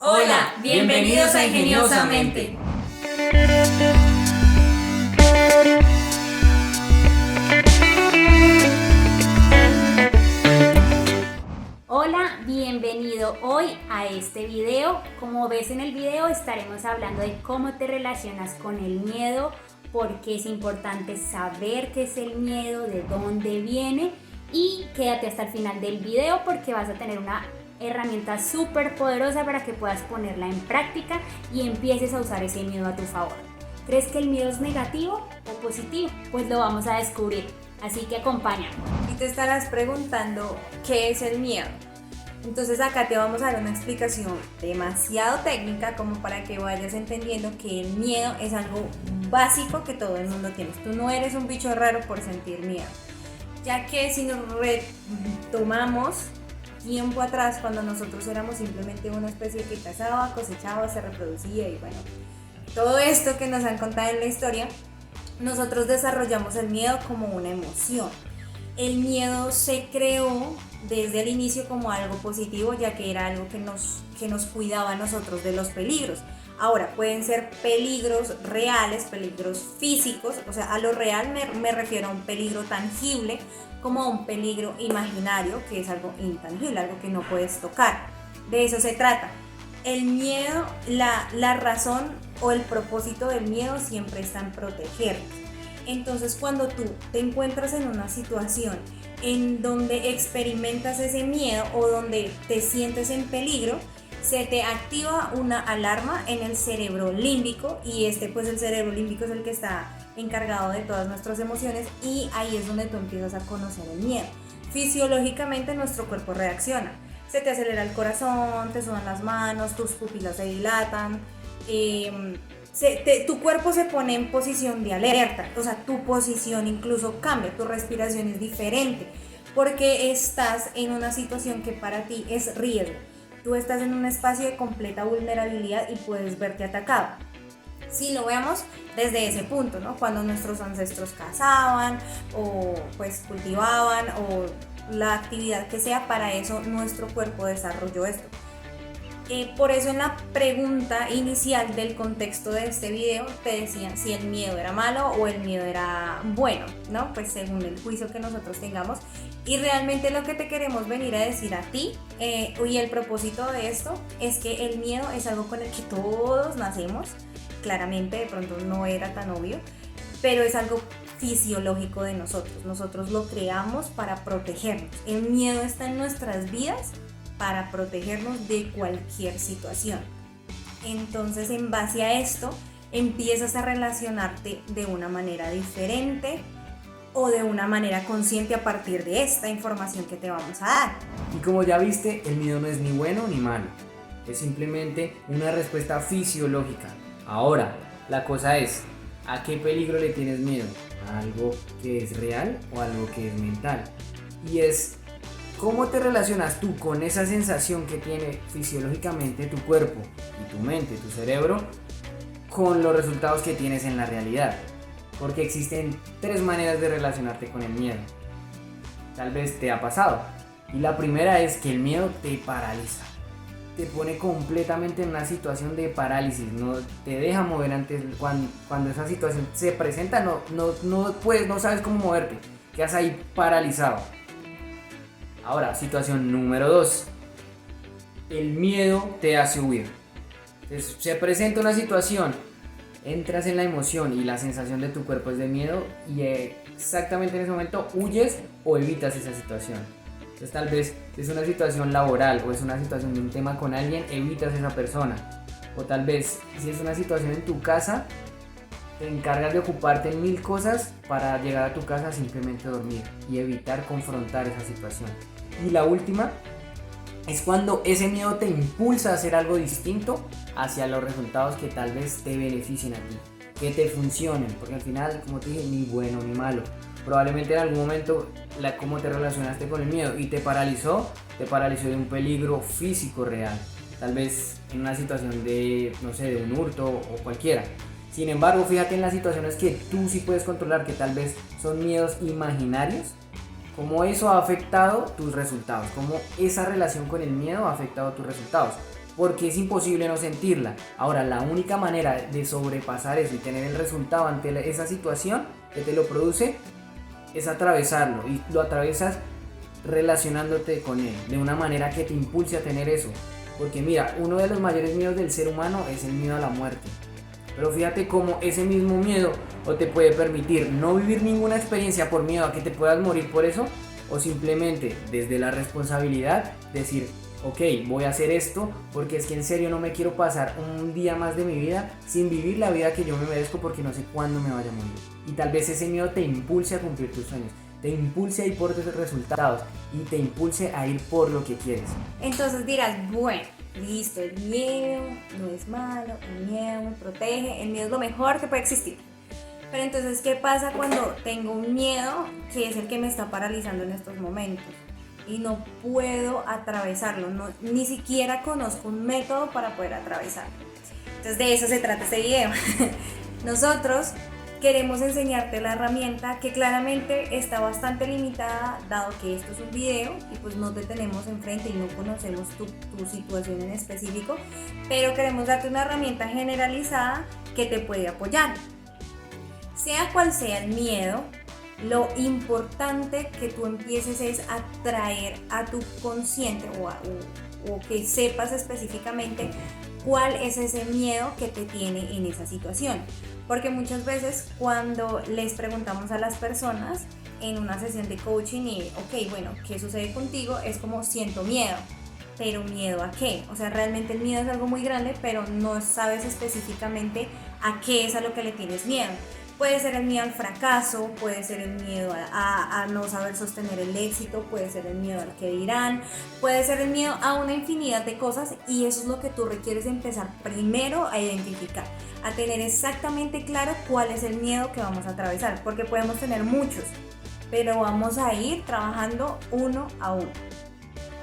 Hola, bienvenidos a Ingeniosamente. Hola, bienvenido hoy a este video. Como ves en el video estaremos hablando de cómo te relacionas con el miedo, por qué es importante saber qué es el miedo, de dónde viene, y quédate hasta el final del video porque vas a tener una herramienta súper poderosa para que puedas ponerla en práctica y empieces a usar ese miedo a tu favor. ¿Crees que el miedo es negativo o positivo? Pues lo vamos a descubrir, así que acompáñame. Y te estarás preguntando, ¿qué es el miedo? Entonces acá te vamos a dar una explicación demasiado técnica como para que vayas entendiendo que el miedo es algo básico que todo el mundo tiene. Tú no eres un bicho raro por sentir miedo, ya que si nos retomamos tiempo atrás, cuando nosotros éramos simplemente una especie que cazaba, cosechaba, se reproducía y bueno, todo esto que nos han contado en la historia, nosotros desarrollamos el miedo como una emoción. El miedo se creó desde el inicio como algo positivo, ya que era algo que nos cuidaba a nosotros de los peligros. Ahora, pueden ser peligros reales, peligros físicos, o sea, a lo real me refiero a un peligro tangible, como a un peligro imaginario, que es algo intangible, algo que no puedes tocar. De eso se trata. El miedo, la razón o el propósito del miedo siempre está en protegernos. Entonces, cuando tú te encuentras en una situación en donde experimentas ese miedo o donde te sientes en peligro, se te activa una alarma en el cerebro límbico, y pues el cerebro límbico es el que está encargado de todas nuestras emociones, y ahí es donde tú empiezas a conocer el miedo. Fisiológicamente nuestro cuerpo reacciona, se te acelera el corazón, te sudan las manos, tus pupilas se dilatan, tu cuerpo se pone en posición de alerta, o sea, tu posición incluso cambia, tu respiración es diferente, porque estás en una situación que para ti es riesgo. Tú estás en un espacio de completa vulnerabilidad y puedes verte atacado. Si lo vemos desde ese punto, ¿no? Cuando nuestros ancestros cazaban o pues cultivaban o la actividad que sea, para eso nuestro cuerpo desarrolló esto. Por eso en la pregunta inicial del contexto de este video te decían si el miedo era malo o el miedo era bueno, ¿no? Pues según el juicio que nosotros tengamos. Y realmente lo que te queremos venir a decir a ti y el propósito de esto es que el miedo es algo con el que todos nacemos. Claramente de pronto no era tan obvio, pero es algo fisiológico de nosotros. Nosotros lo creamos para protegernos. El miedo está en nuestras vidas para protegernos de cualquier situación. Entonces, en base a esto, empiezas a relacionarte de una manera diferente o de una manera consciente a partir de esta información que te vamos a dar. Y como ya viste, el miedo no es ni bueno ni malo, es simplemente una respuesta fisiológica. Ahora, la cosa es, ¿a qué peligro le tienes miedo? ¿A algo que es real o a algo que es mental? Y es ¿cómo te relacionas tú con esa sensación que tiene fisiológicamente tu cuerpo y tu mente, tu cerebro, con los resultados que tienes en la realidad? Porque existen tres maneras de relacionarte con el miedo. Tal vez te ha pasado. Y la primera es que el miedo te paraliza. Te pone completamente en una situación de parálisis. No te deja mover antes. Cuando esa situación se presenta, no sabes cómo moverte. Quedas ahí paralizado. Ahora, situación número 2. El miedo te hace huir. Entonces, se presenta una situación, entras en la emoción y la sensación de tu cuerpo es de miedo y exactamente en ese momento huyes o evitas esa situación. Entonces tal vez es una situación laboral o es una situación de un tema con alguien, evitas a esa persona. O tal vez si es una situación en tu casa, te encargas de ocuparte en 1000 cosas para llegar a tu casa simplemente dormir y evitar confrontar esa situación. Y la última es cuando ese miedo te impulsa a hacer algo distinto hacia los resultados que tal vez te beneficien a ti, que te funcionen, porque al final, como te dije, ni bueno ni malo. Probablemente en algún momento cómo te relacionaste con el miedo y te paralizó de un peligro físico real, tal vez en una situación de, no sé, de un hurto o cualquiera. Sin embargo, fíjate en las situaciones que tú sí puedes controlar, que tal vez son miedos imaginarios, cómo eso ha afectado tus resultados, cómo esa relación con el miedo ha afectado tus resultados. porque es imposible no sentirla. Ahora, la única manera de sobrepasar eso y tener el resultado ante esa situación que te lo produce es atravesarlo, y lo atraviesas relacionándote con él de una manera que te impulse a tener eso. Porque mira, uno de los mayores miedos del ser humano es el miedo a la muerte. Pero fíjate cómo ese mismo miedo o te puede permitir no vivir ninguna experiencia por miedo a que te puedas morir por eso, o simplemente desde la responsabilidad decir, ok, voy a hacer esto porque es que en serio no me quiero pasar un día más de mi vida sin vivir la vida que yo me merezco, porque no sé cuándo me vaya a morir. Y tal vez ese miedo te impulse a cumplir tus sueños, te impulse a ir por tus resultados y te impulse a ir por lo que quieres. Entonces dirás, bueno, listo, el miedo no es malo, el miedo me protege, el miedo es lo mejor que puede existir. Pero entonces, ¿qué pasa cuando tengo un miedo que es el que me está paralizando en estos momentos? Y no puedo atravesarlo, ni siquiera conozco un método para poder atravesarlo. Entonces de eso se trata este video. Nosotros queremos enseñarte la herramienta que claramente está bastante limitada, dado que esto es un video y pues no te tenemos enfrente y no conocemos tu situación en específico, pero queremos darte una herramienta generalizada que te puede apoyar. Sea cual sea el miedo, lo importante que tú empieces es a traer a tu consciente o que sepas específicamente cuál es ese miedo que te tiene en esa situación. Porque muchas veces cuando les preguntamos a las personas en una sesión de coaching y, ok, bueno, ¿qué sucede contigo? Es como, siento miedo. ¿Pero miedo a qué? O sea, realmente el miedo es algo muy grande, pero no sabes específicamente a qué es a lo que le tienes miedo. Puede ser el miedo al fracaso, puede ser el miedo a no saber sostener el éxito, puede ser el miedo al que dirán, puede ser el miedo a una infinidad de cosas, y eso es lo que tú requieres empezar primero a identificar, a tener exactamente claro cuál es el miedo que vamos a atravesar, porque podemos tener muchos, pero vamos a ir trabajando uno a uno.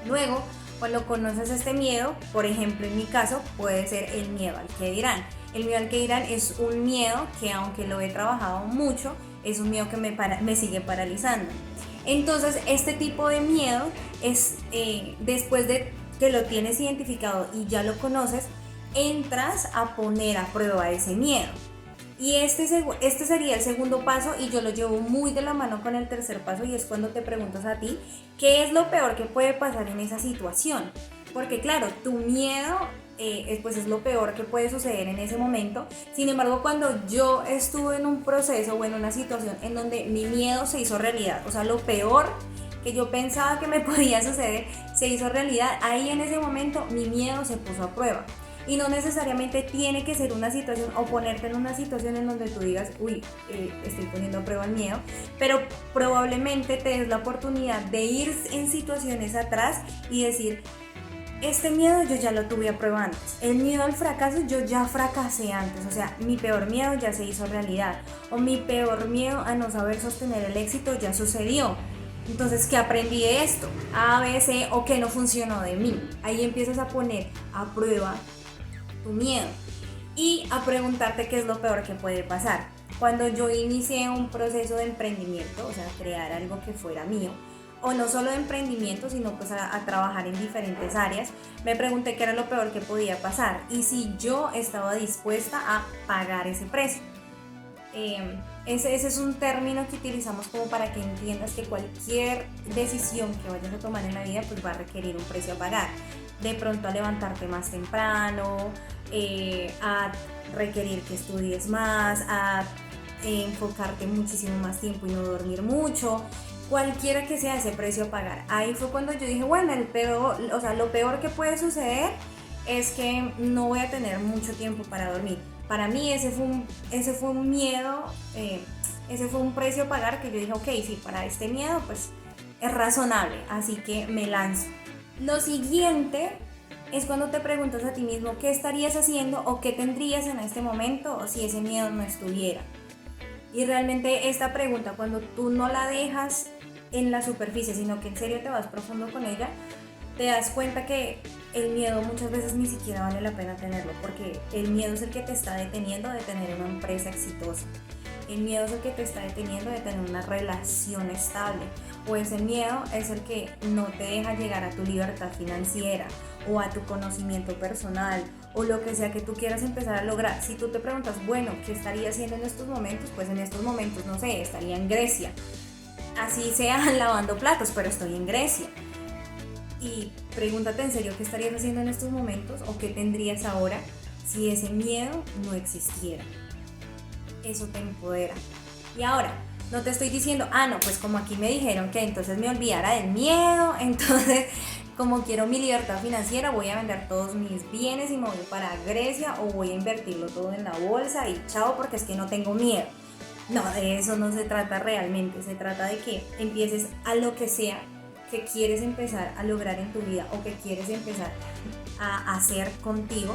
Luego, cuando conoces este miedo, por ejemplo en mi caso, puede ser el miedo al que dirán. El miedo al que dirán es un miedo que, aunque lo he trabajado mucho, es un miedo que me sigue paralizando. Entonces, este tipo de miedo es, después de que lo tienes identificado y ya lo conoces, entras a poner a prueba ese miedo. Y este sería el segundo paso, y yo lo llevo muy de la mano con el tercer paso, y es cuando te preguntas a ti, ¿qué es lo peor que puede pasar en esa situación? Porque claro, tu miedo pues es lo peor que puede suceder en ese momento. Sin embargo, cuando yo estuve en un proceso o en una situación en donde mi miedo se hizo realidad, o sea, lo peor que yo pensaba que me podía suceder se hizo realidad, ahí en ese momento mi miedo se puso a prueba. Y no necesariamente tiene que ser una situación o ponerte en una situación en donde tú digas, uy, estoy poniendo a prueba el miedo, pero probablemente te des la oportunidad de ir en situaciones atrás y decir, este miedo yo ya lo tuve a prueba antes, el miedo al fracaso yo ya fracasé antes, o sea, mi peor miedo ya se hizo realidad, o mi peor miedo a no saber sostener el éxito ya sucedió. Entonces, ¿qué aprendí de esto? A, B, C, o qué no funcionó de mí. Ahí empiezas a poner a prueba tu miedo y a preguntarte qué es lo peor que puede pasar. Cuando yo inicié un proceso de emprendimiento, o sea, crear algo que fuera mío, o no solo de emprendimiento, sino pues a trabajar en diferentes áreas, me pregunté qué era lo peor que podía pasar y si yo estaba dispuesta a pagar ese precio. Ese es un término que utilizamos como para que entiendas que cualquier decisión que vayas a tomar en la vida pues va a requerir un precio a pagar. De pronto a levantarte más temprano, a requerir que estudies más, a enfocarte muchísimo más tiempo y no dormir mucho. Cualquiera que sea ese precio a pagar. Ahí fue cuando yo dije, bueno, lo peor que puede suceder es que no voy a tener mucho tiempo para dormir. Para mí ese fue un miedo, ese fue un precio a pagar que yo dije, ok, sí, para este miedo pues es razonable, así que me lanzo. Lo siguiente es cuando te preguntas a ti mismo qué estarías haciendo o qué tendrías en este momento o si ese miedo no estuviera. Y realmente esta pregunta, cuando tú no la dejas en la superficie, sino que en serio te vas profundo con ella, te das cuenta que el miedo muchas veces ni siquiera vale la pena tenerlo, porque el miedo es el que te está deteniendo de tener una empresa exitosa. El miedo es el que te está deteniendo de tener una relación estable, o ese miedo es el que no te deja llegar a tu libertad financiera, o a tu conocimiento personal o lo que sea que tú quieras empezar a lograr. Si tú te preguntas, bueno, ¿qué estaría haciendo en estos momentos? Pues en estos momentos, no sé, estaría en Grecia. Así sea lavando platos, pero estoy en Grecia. Y pregúntate en serio qué estarías haciendo en estos momentos o qué tendrías ahora si ese miedo no existiera. Eso te empodera. Y ahora, no te estoy diciendo, no, pues como aquí me dijeron que entonces me olvidara del miedo, entonces como quiero mi libertad financiera voy a vender todos mis bienes y me voy para Grecia o voy a invertirlo todo en la bolsa y chao porque es que no tengo miedo. No, de eso no se trata realmente, se trata de que empieces a lo que sea que quieres empezar a lograr en tu vida o que quieres empezar a hacer contigo,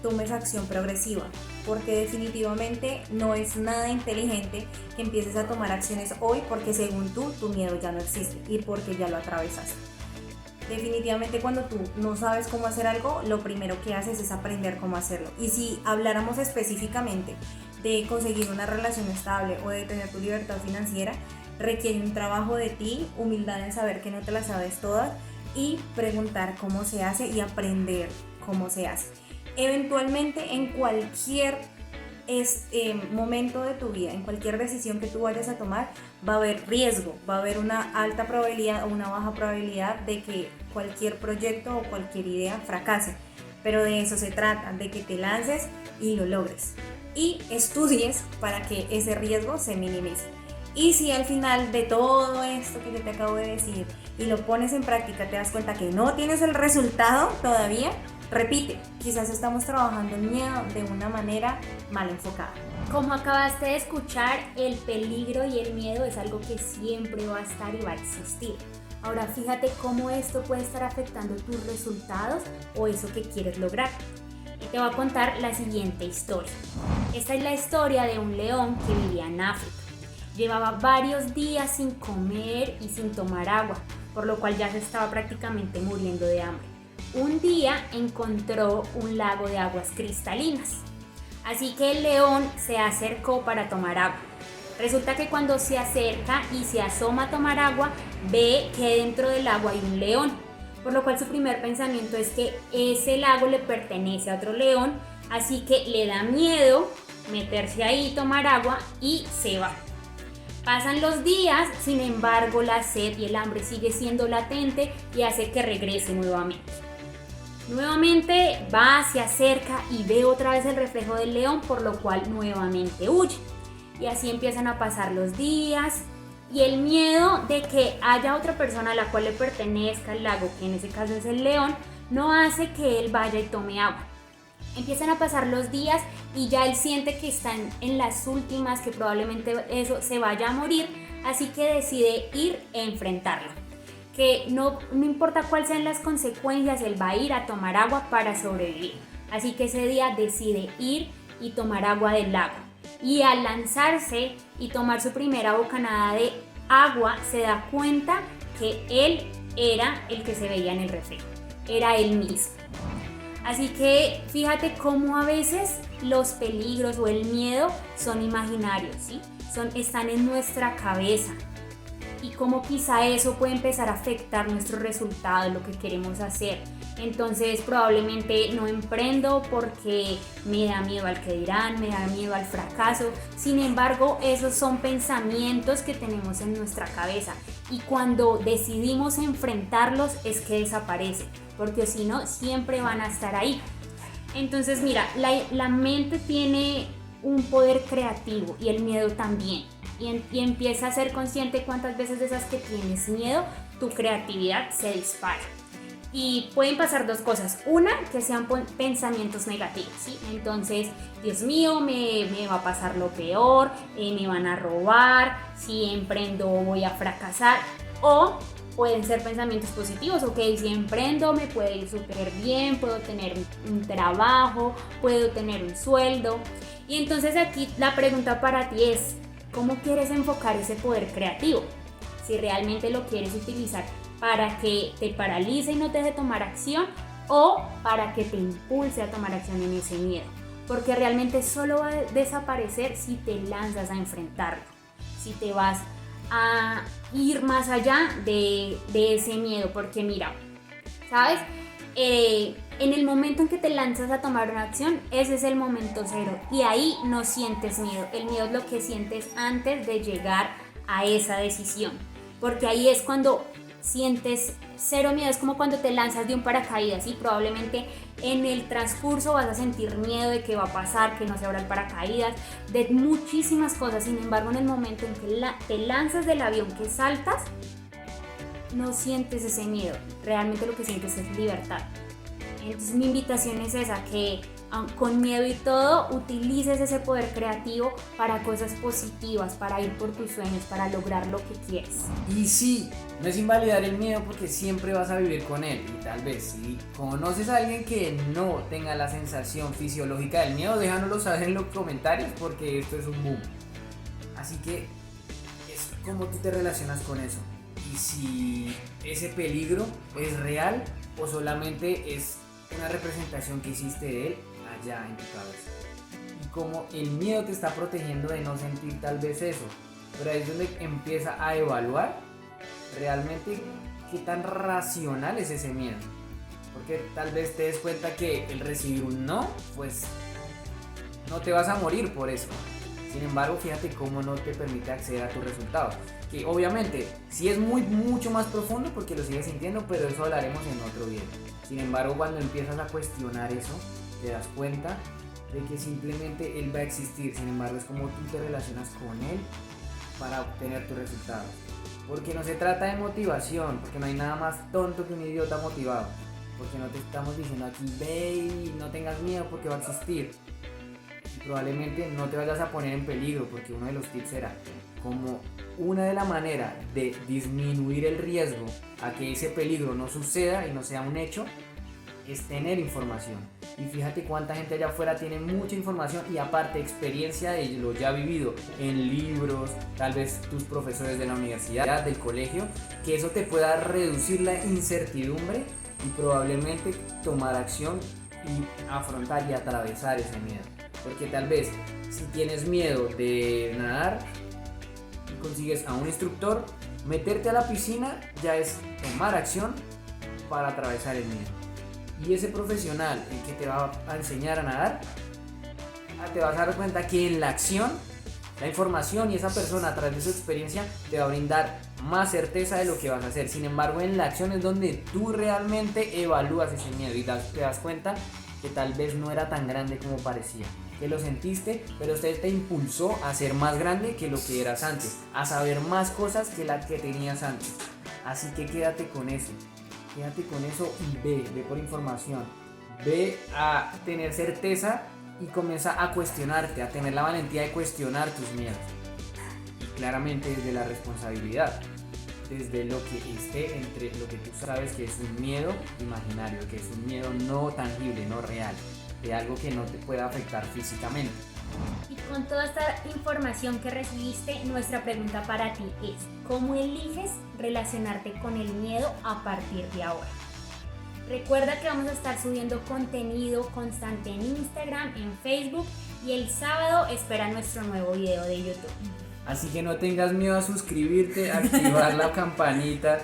tomes acción progresiva, porque definitivamente no es nada inteligente que empieces a tomar acciones hoy porque según tú, tu miedo ya no existe y porque ya lo atravesaste. Definitivamente cuando tú no sabes cómo hacer algo, lo primero que haces es aprender cómo hacerlo. Y si habláramos específicamente de conseguir una relación estable o de tener tu libertad financiera, requiere un trabajo de ti, humildad en saber que no te las sabes todas y preguntar cómo se hace y aprender cómo se hace. Eventualmente en cualquier momento de tu vida, en cualquier decisión que tú vayas a tomar, va a haber riesgo, va a haber una alta probabilidad o una baja probabilidad de que cualquier proyecto o cualquier idea fracase, pero de eso se trata, de que te lances y lo logres y estudies para que ese riesgo se minimice. Y si al final de todo esto que yo te acabo de decir y lo pones en práctica te das cuenta que no tienes el resultado todavía, repite, quizás estamos trabajando el miedo de una manera mal enfocada. Como acabaste de escuchar, el peligro y el miedo es algo que siempre va a estar y va a existir. Ahora fíjate cómo esto puede estar afectando tus resultados o eso que quieres lograr. Y te voy a contar la siguiente historia. Esta es la historia de un león que vivía en África. Llevaba varios días sin comer y sin tomar agua, por lo cual ya se estaba prácticamente muriendo de hambre. Un día encontró un lago de aguas cristalinas, así que el león se acercó para tomar agua. Resulta que cuando se acerca y se asoma a tomar agua, ve que dentro del agua hay un león, por lo cual su primer pensamiento es que ese lago le pertenece a otro león, así que le da miedo meterse ahí y tomar agua y se va. Pasan los días, sin embargo la sed y el hambre sigue siendo latente y hace que regrese nuevamente. Nuevamente va, se acerca y ve otra vez el reflejo del león, por lo cual nuevamente huye. Y así empiezan a pasar los días y el miedo de que haya otra persona a la cual le pertenezca el lago, que en ese caso es el león, no hace que él vaya y tome agua. Empiezan a pasar los días y ya él siente que están en las últimas, que probablemente eso se vaya a morir, así que decide ir a enfrentarlo. Que no importa cuáles sean las consecuencias, él va a ir a tomar agua para sobrevivir. Así que ese día decide ir y tomar agua del lago. Y al lanzarse y tomar su primera bocanada de agua, se da cuenta que él era el que se veía en el reflejo. Era él mismo. Así que fíjate cómo a veces los peligros o el miedo son imaginarios, ¿sí? Están en nuestra cabeza. Y cómo quizá eso puede empezar a afectar nuestros resultados, lo que queremos hacer. Entonces probablemente no emprendo porque me da miedo al que dirán, me da miedo al fracaso. Sin embargo, esos son pensamientos que tenemos en nuestra cabeza. Y cuando decidimos enfrentarlos es que desaparecen, porque si no, siempre van a estar ahí. Entonces mira, la mente tiene un poder creativo y el miedo también. Y empieza a ser consciente cuántas veces de esas que tienes miedo, tu creatividad se dispara. Y pueden pasar dos cosas. Una, que sean pensamientos negativos, ¿sí? Entonces, Dios mío, me va a pasar lo peor, me van a robar, si emprendo voy a fracasar. O pueden ser pensamientos positivos, ok, si emprendo me puede ir súper bien, puedo tener un trabajo, puedo tener un sueldo. Y entonces aquí la pregunta para ti es, ¿cómo quieres enfocar ese poder creativo? Si realmente lo quieres utilizar para que te paralice y no te deje tomar acción, o para que te impulse a tomar acción en ese miedo, porque realmente solo va a desaparecer si te lanzas a enfrentarlo, si te vas a ir más allá de ese miedo. Porque mira, ¿sabes? en el momento en que te lanzas a tomar una acción, ese es el momento cero y ahí no sientes miedo. El miedo es lo que sientes antes de llegar a esa decisión, porque ahí es cuando sientes cero miedo. Es como cuando te lanzas de un paracaídas y probablemente en el transcurso vas a sentir miedo de qué va a pasar, que no se abra el paracaídas, de muchísimas cosas. Sin embargo, en el momento en que te lanzas del avión, que saltas, no sientes ese miedo. Realmente lo que sientes es libertad. Entonces mi invitación es esa, que con miedo y todo utilices ese poder creativo para cosas positivas, para ir por tus sueños, para lograr lo que quieres. Y sí, no es invalidar el miedo porque siempre vas a vivir con él. Y tal vez si conoces a alguien que no tenga la sensación fisiológica del miedo, déjanoslo saber en los comentarios porque esto es un boom. Así que es como tú te relacionas con eso. Y si ese peligro es real o solamente es una representación que hiciste de él allá en tu cabeza. Y como el miedo te está protegiendo de no sentir tal vez eso. Pero ahí es donde empieza a evaluar realmente qué tan racional es ese miedo. Porque tal vez te des cuenta que el recibir un no, pues no te vas a morir por eso. Sin embargo, fíjate cómo no te permite acceder a tus resultados. Que obviamente sí es mucho más profundo porque lo sigues sintiendo, pero eso hablaremos en otro video. Sin embargo, cuando empiezas a cuestionar eso, te das cuenta de que simplemente él va a existir. Sin embargo, es como tú te relacionas con él para obtener tus resultados. Porque no se trata de motivación, porque no hay nada más tonto que un idiota motivado. Porque no te estamos diciendo aquí, ve y no tengas miedo porque va a existir. Y probablemente no te vayas a poner en peligro, porque uno de los tips era como una de las maneras de disminuir el riesgo a que ese peligro no suceda y no sea un hecho, es tener información. Y fíjate cuánta gente allá afuera tiene mucha información y aparte experiencia de lo ya vivido en libros, tal vez tus profesores de la universidad, del colegio, que eso te pueda reducir la incertidumbre y probablemente tomar acción y afrontar y atravesar ese miedo. Porque tal vez si tienes miedo de nadar, consigues a un instructor, meterte a la piscina ya es tomar acción para atravesar el miedo. Y ese profesional el que te va a enseñar a nadar, te vas a dar cuenta que en la acción, la información y esa persona a través de su experiencia te va a brindar más certeza de lo que vas a hacer. Sin embargo, en la acción es donde tú realmente evalúas ese miedo y te das cuenta que tal vez no era tan grande como parecía. Que lo sentiste, pero usted te impulsó a ser más grande que lo que eras antes, a saber más cosas que las que tenías antes. Así que quédate con eso y ve por información, ve a tener certeza y comienza a cuestionarte, a tener la valentía de cuestionar tus miedos. Y claramente desde la responsabilidad, desde lo que esté entre lo que tú sabes que es un miedo imaginario, que es un miedo no tangible, no real, de algo que no te pueda afectar físicamente. Y con toda esta información que recibiste, nuestra pregunta para ti es: ¿cómo eliges relacionarte con el miedo a partir de ahora? Recuerda que vamos a estar subiendo contenido constante en Instagram, en Facebook, y el sábado espera nuestro nuevo video de YouTube. Así que no tengas miedo a suscribirte, a activar la campanita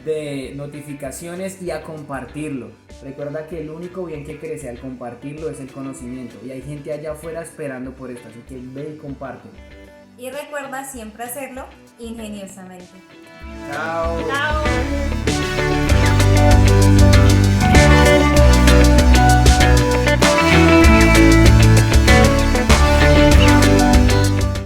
de notificaciones y a compartirlo. Recuerda que el único bien que crece al compartirlo es el conocimiento y hay gente allá afuera esperando por esto, así que ve y comparte. Y recuerda siempre hacerlo ingeniosamente. Chao. ¡Chao!